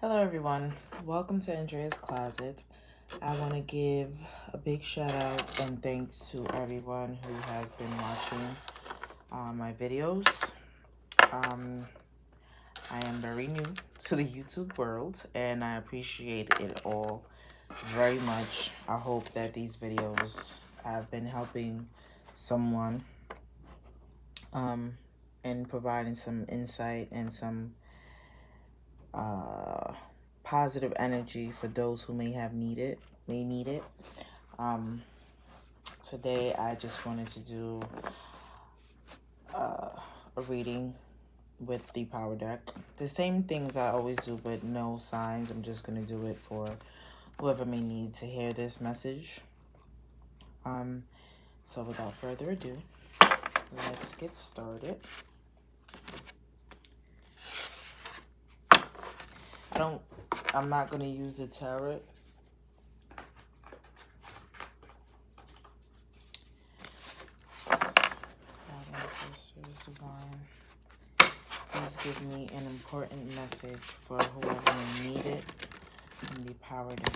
Hello everyone, welcome to Andrea's Closet. I want to give a big shout out and thanks to everyone who has been watching my videos. I am very new to the YouTube world and I appreciate it all very much. I hope that these videos have been helping someone and providing some insight and some positive energy for those who may need it. Today I just wanted to do a reading with the power deck. The same things I always do, but no signs. I'm just gonna do it for whoever may need to hear this message. So without further ado, let's get started. I'm not gonna use the tarot. Divine. Please give me an important message for whoever may need it in the power deck.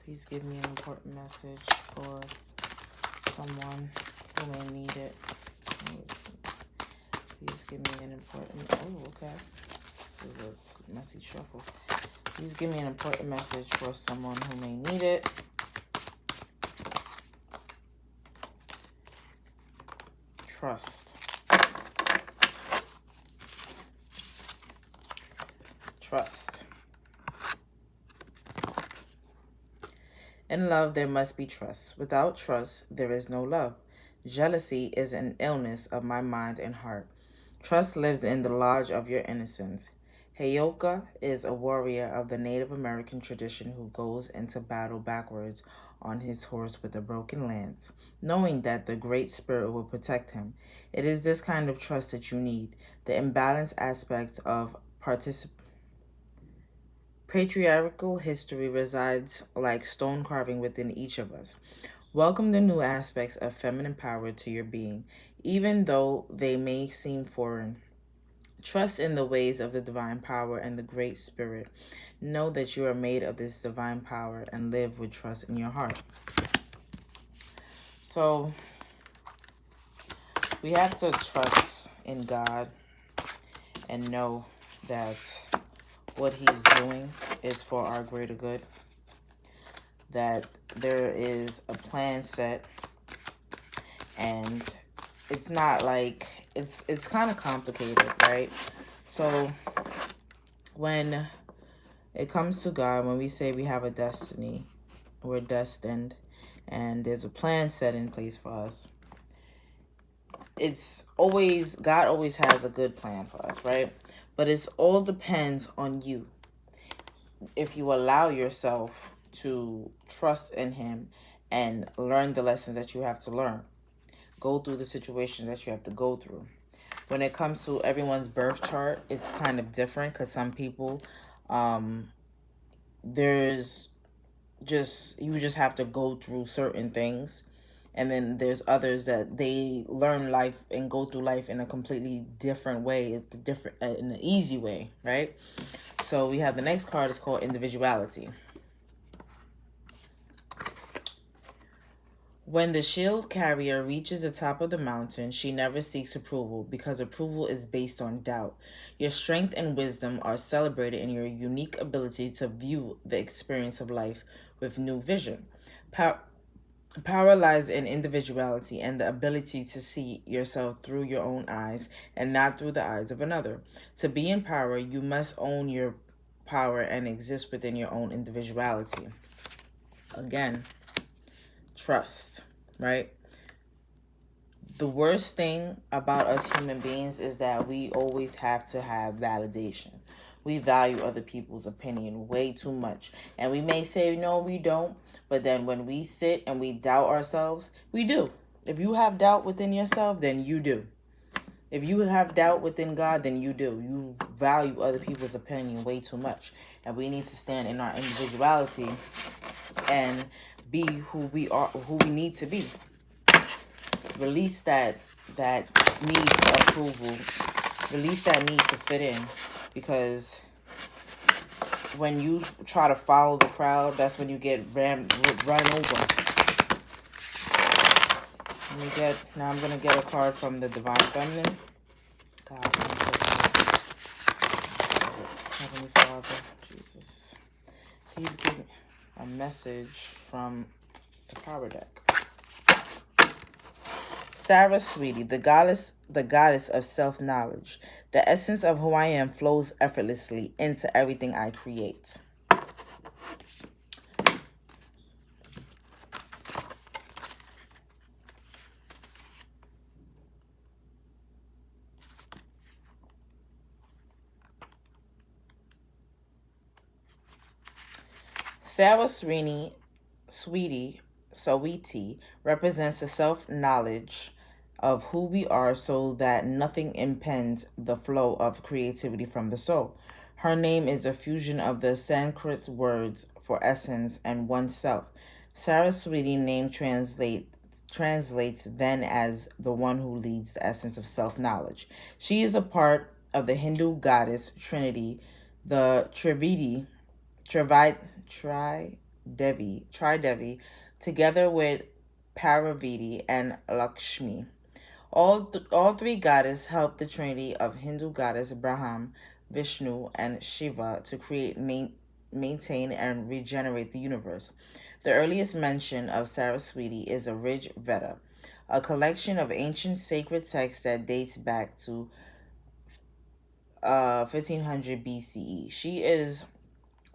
Please give me an important message for someone who may need it. Please give me an important... Oh, okay. This is a messy shuffle. Please give me an important message for someone who may need it. Trust. Trust. In love, there must be trust. Without trust, there is no love. Jealousy is an illness of my mind and heart. Trust lives in the lodge of your innocence. Heyoka is a warrior of the Native American tradition who goes into battle backwards on his horse with a broken lance, knowing that the Great Spirit will protect him. It is this kind of trust that you need. The imbalanced aspects of patriarchal history resides like stone carving within each of us. Welcome the new aspects of feminine power to your being, even though they may seem foreign. Trust in the ways of the divine power and the Great Spirit. Know that you are made of this divine power and live with trust in your heart. So, we have to trust in God and know that what he's doing is for our greater good. That there is a plan set and it's not like it's kind of complicated, right? So when it comes to God, when we say we have a destiny, we're destined and there's a plan set in place for us, it's always, God always has a good plan for us, right? But it's all depends on you. If you allow yourself to trust in him and learn the lessons that you have to learn, go through the situations that you have to go through. When it comes to everyone's birth chart, it's kind of different because some people, there's just, you just have to go through certain things. And then there's others that they learn life and go through life in a completely different way, in an easy way, right? So we have the next card is called individuality. When the shield carrier reaches the top of the mountain, she never seeks approval because approval is based on doubt. Your strength and wisdom are celebrated in your unique ability to view the experience of life with new vision. Power lies in individuality and the ability to see yourself through your own eyes and not through the eyes of another. To be in power, you must own your power and exist within your own individuality. Again, trust, right? The worst thing about us human beings is that we always have to have validation. We value other people's opinion way too much. And we may say, no, we don't. But then when we sit and we doubt ourselves, we do. If you have doubt within yourself, then you do. If you have doubt within God, then you do. You value other people's opinion way too much. And we need to stand in our individuality and be who we are, who we need to be. Release that need for approval. Release that need to fit in. Because when you try to follow the crowd, that's when you get run over. Now I'm going to get a card from the Divine Feminine. God, Heavenly Father, Jesus. Please give me a message from the Power Deck. Sarah, sweetie, the goddess of self-knowledge. The essence of who I am flows effortlessly into everything I create. Sarah, sweetie, Sawiti represents the self-knowledge of who we are so that nothing impends the flow of creativity from the soul. Her name is a fusion of the Sanskrit words for essence and oneself. Saraswati name translates then as the one who leads the essence of self-knowledge. She is a part of the Hindu goddess Trinity, the Tridevi, together with Parvati and Lakshmi. All three goddesses help the trinity of Hindu goddess Brahma, Vishnu, and Shiva to create, maintain, and regenerate the universe. The earliest mention of Saraswati is a Rig Veda, a collection of ancient sacred texts that dates back to 1500 BCE. She is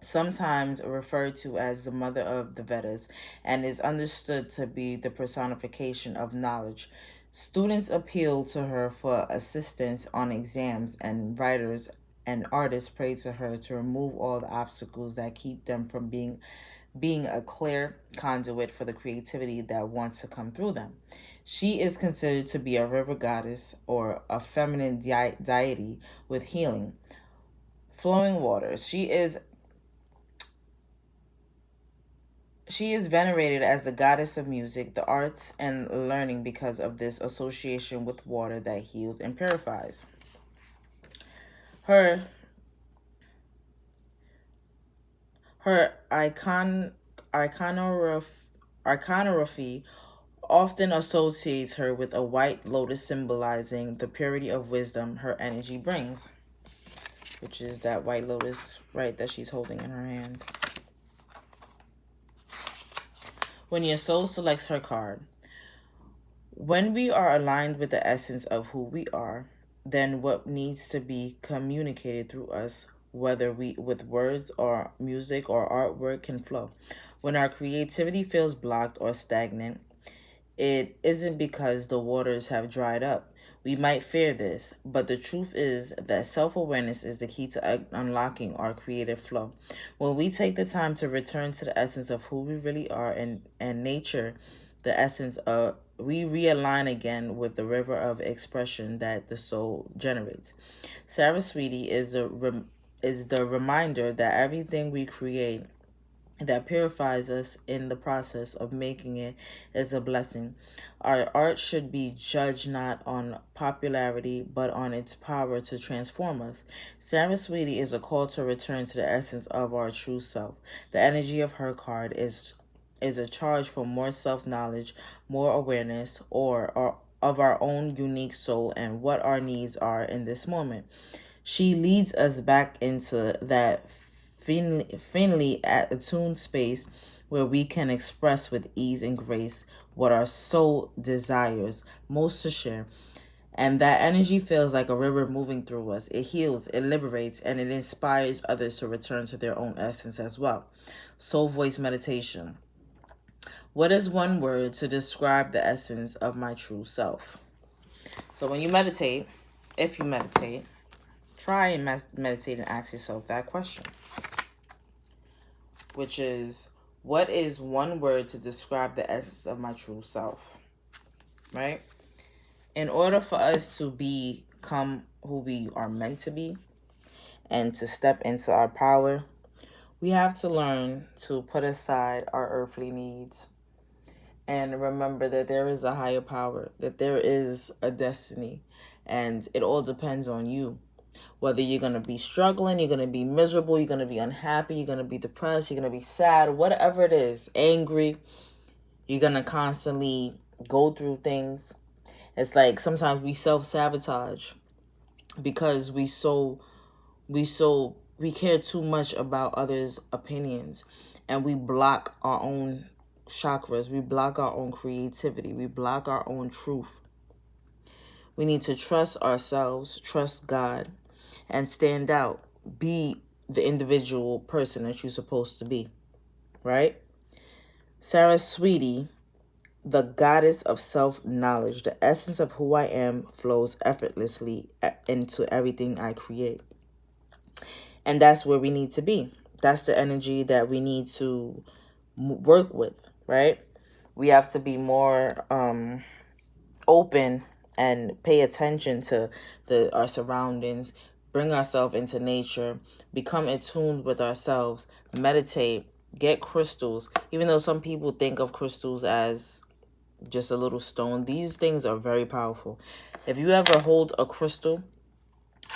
sometimes referred to as the mother of the Vedas and is understood to be the personification of knowledge. Students appeal to her for assistance on exams, and writers and artists pray to her to remove all the obstacles that keep them from being a clear conduit for the creativity that wants to come through them. She is considered to be a river goddess or a feminine deity with healing, flowing waters. She is venerated as the goddess of music, the arts, and learning because of this association with water that heals and purifies. Her iconography often associates her with a white lotus symbolizing the purity of wisdom her energy brings, which is that white lotus, right, that she's holding in her hand. When your soul selects her card, when we are aligned with the essence of who we are, then what needs to be communicated through us, whether with words or music or artwork, can flow. When our creativity feels blocked or stagnant, it isn't because the waters have dried up. We might fear this, but the truth is that self-awareness is the key to unlocking our creative flow. When we take the time to return to the essence of who we really are and nature, the essence of we realign again with the river of expression that the soul generates. Saraswati is the reminder that everything we create that purifies us in the process of making it is a blessing. Our art should be judged not on popularity, but on its power to transform us. Saraswati is a call to return to the essence of our true self. The energy of her card is a charge for more self-knowledge, more awareness, or of our own unique soul and what our needs are in this moment. She leads us back into that finely attuned space where we can express with ease and grace what our soul desires most to share. And that energy feels like a river moving through us. It heals, it liberates, and it inspires others to return to their own essence as well. Soul voice meditation. What is one word to describe the essence of my true self? So when you meditate, if you meditate, try and meditate and ask yourself that question, which is, what is one word to describe the essence of my true self? Right? In order for us to become who we are meant to be and to step into our power, we have to learn to put aside our earthly needs and remember that there is a higher power, that there is a destiny, and it all depends on you. Whether you're going to be struggling, you're going to be miserable, you're going to be unhappy, you're going to be depressed, you're going to be sad, whatever it is, angry, you're going to constantly go through things. It's like sometimes we self-sabotage because we care too much about others' opinions, and we block our own chakras, we block our own creativity, we block our own truth. We need to trust ourselves, trust God, and stand out. Be the individual person that you're supposed to be, right? Saraswati, the goddess of self-knowledge, the essence of who I am flows effortlessly into everything I create. And that's where we need to be. That's the energy that we need to work with, right? We have to be more open and pay attention to our surroundings, bring ourselves into nature, become attuned with ourselves, meditate, get crystals. Even though some people think of crystals as just a little stone, these things are very powerful. If you ever hold a crystal,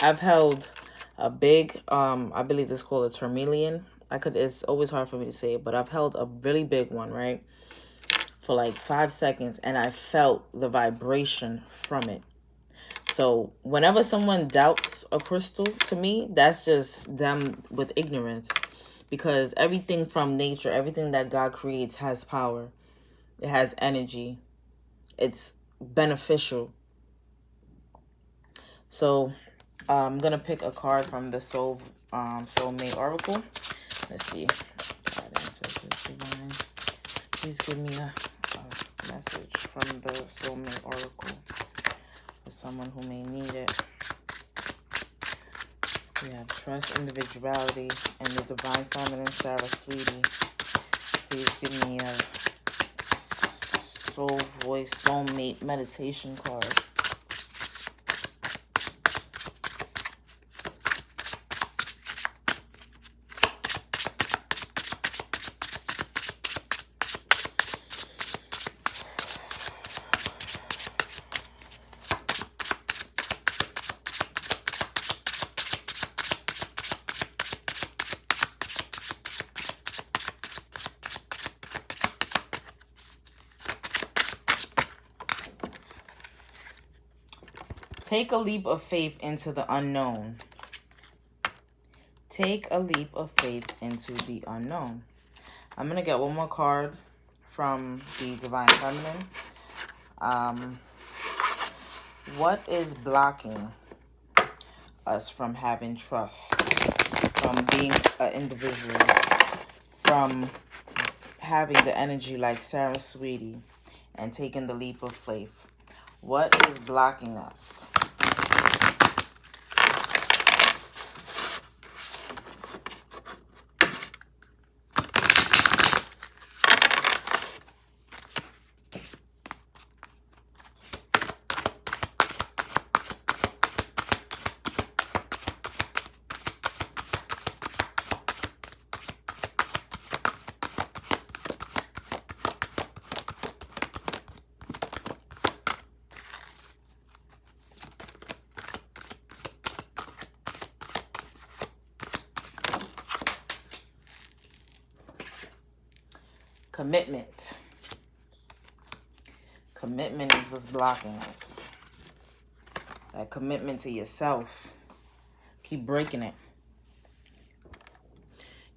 I've held a big, I believe it's called a tourmaline. It's always hard for me to say it, but I've held a really big one, right? For like 5 seconds, and I felt the vibration from it. So whenever someone doubts a crystal, to me, that's just them with ignorance, because everything from nature, everything that God creates has power. It has energy. It's beneficial. So I'm going to pick a card from the Soulmate Oracle. Let's see. Please give me a message from the Soulmate Oracle for someone who may need it. We have trust, individuality, and the divine feminine Saraswati. Please give me a soul voice soulmate meditation card. Take a leap of faith into the unknown. Take a leap of faith into the unknown. I'm going to get one more card from the Divine Feminine. What is blocking us from having trust, from being an individual, from having the energy like Saraswati and taking the leap of faith? What is blocking us? Commitment. Commitment is what's blocking us. That commitment to yourself. Keep breaking it.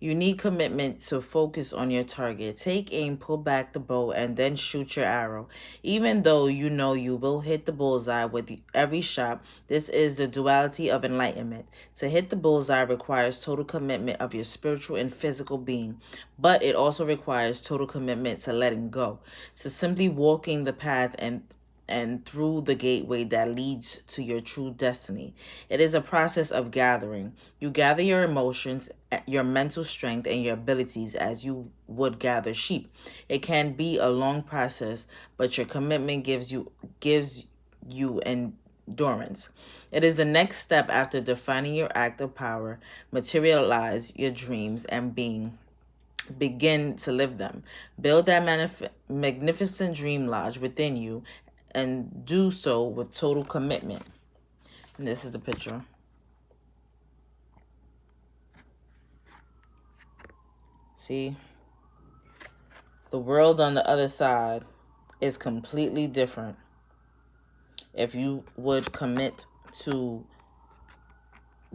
You need commitment to focus on your target. Take aim, pull back the bow, and then shoot your arrow. Even though you know you will hit the bullseye with every shot, this is the duality of enlightenment. To hit the bullseye requires total commitment of your spiritual and physical being, but it also requires total commitment to letting go, to simply walking the path and through the gateway that leads to your true destiny. It is a process of gathering. You gather your emotions, your mental strength, and your abilities as you would gather sheep. It can be a long process, but your commitment gives you endurance. It is the next step after defining your act of power, materialize your dreams, and begin to live them. Build that magnificent dream lodge within you and do so with total commitment. And this is the picture. See? The world on the other side is completely different. If you would commit to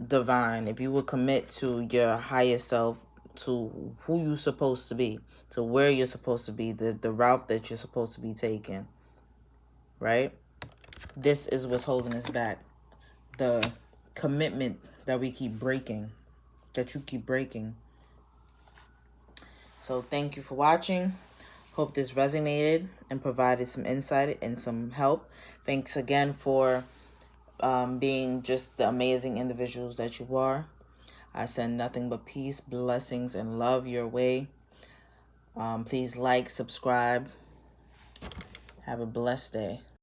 divine, if you would commit to your higher self, to who you're supposed to be, to where you're supposed to be, the route that you're supposed to be taking, right? This is what's holding us back. The commitment that we keep breaking, that you keep breaking. So thank you for watching. Hope this resonated and provided some insight and some help. Thanks again for being just the amazing individuals that you are. I send nothing but peace, blessings, and love your way. Please like, subscribe. Have a blessed day.